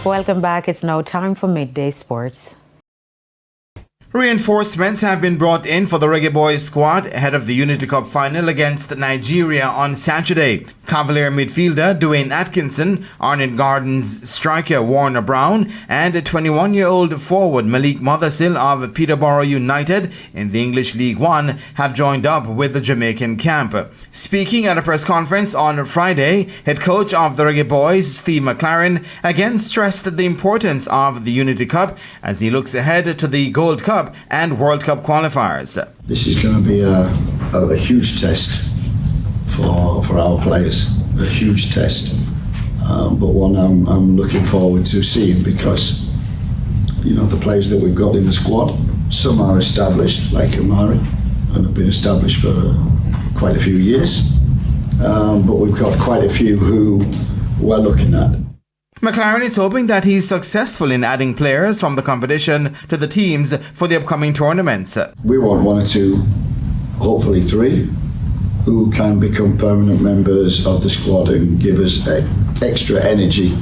Welcome back. It's now time for Midday Sports. Reinforcements have been brought in for the Reggae Boyz squad ahead of the Unity Cup final against Nigeria on Saturday. Cavalier midfielder Dwayne Atkinson, Arnett Gardens striker Warner Brown, and 21-year-old forward Malik Mothersill of Peterborough United in the English League One have joined up with the Jamaican camp. Speaking at a press conference on Friday, head coach of the Reggae Boyz, Steve McLaren, again stressed the importance of the Unity Cup as he looks ahead to the Gold Cup and World Cup qualifiers. This is going to be a huge test for our players, a huge test, but one I'm looking forward to seeing because, you know, the players that we've got in the squad, some are established like Amari and have been established for quite a few years, but we've got quite a few who we're looking at. McLaren is hoping that he's successful in adding players from the competition to the teams for the upcoming tournaments. We want one or two, hopefully three, who can become permanent members of the squad and give us extra energy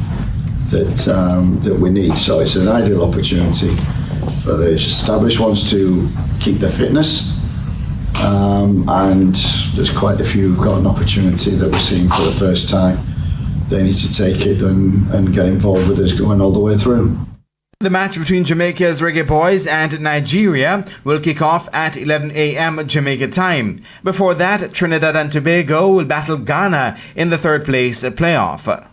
that we need. So it's an ideal opportunity for the established ones to keep their fitness, and there's quite a few who've got an opportunity that we're seeing for the first time. They need to take it and get involved with us going all the way through. The match between Jamaica's Reggae Boyz and Nigeria will kick off at 11 a.m. Jamaica time. Before that, Trinidad and Tobago will battle Ghana in the third place playoff.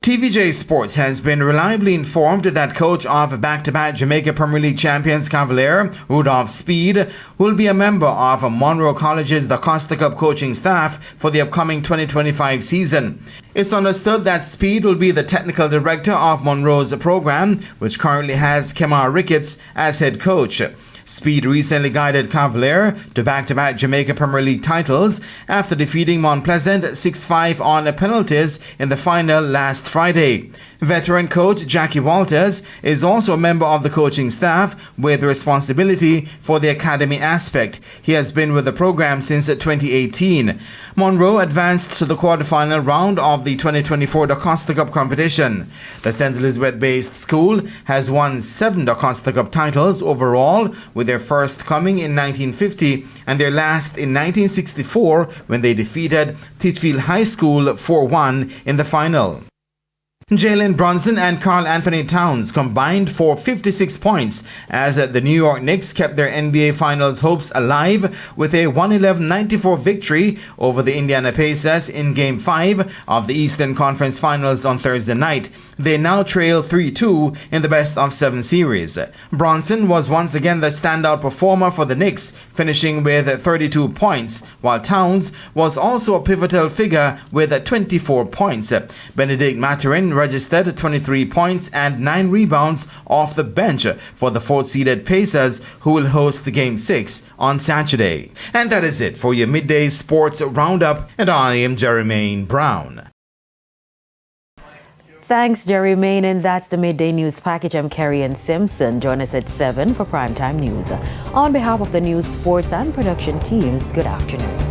TVJ Sports has been reliably informed that coach of back-to-back Jamaica Premier League champions Cavalier, Rudolph Speed, will be a member of Monroe College's The Costa Cup coaching staff for the upcoming 2025 season. It's understood that Speed will be the technical director of Monroe's program, which currently has Kemar Ricketts as head coach. Speed recently guided Cavalier to back-to-back Jamaica Premier League titles after defeating Mount Pleasant 6-5 on penalties in the final last Friday. Veteran coach Jackie Walters is also a member of the coaching staff with responsibility for the academy aspect. He has been with the program since 2018. Monroe advanced to the quarterfinal round of the 2024 Da Costa Cup competition. The St. Elizabeth-based school has won 7 Da Costa Cup titles overall, with their first coming in 1950 and their last in 1964 when they defeated Titchfield High School 4-1 in the final. Jalen Brunson and Karl Anthony Towns combined for 56 points as the New York Knicks kept their NBA Finals hopes alive with a 111-94 victory over the Indiana Pacers in Game 5 of the Eastern Conference Finals on Thursday night. They now trail 3-2 in the best-of-7 series. Bronson was once again the standout performer for the Knicks, finishing with 32 points, while Towns was also a pivotal figure with 24 points. Benedict Mathurin registered 23 points and 9 rebounds off the bench for the 4th-seeded Pacers, who will host Game 6 on Saturday. And that is it for your Midday Sports Roundup, and I am Jermaine Brown. Thanks, Jermaine, and that's the Midday News Package. I'm Kerry Ann Simpson. Join us at 7 for Primetime News. On behalf of the news, sports, and production teams, good afternoon.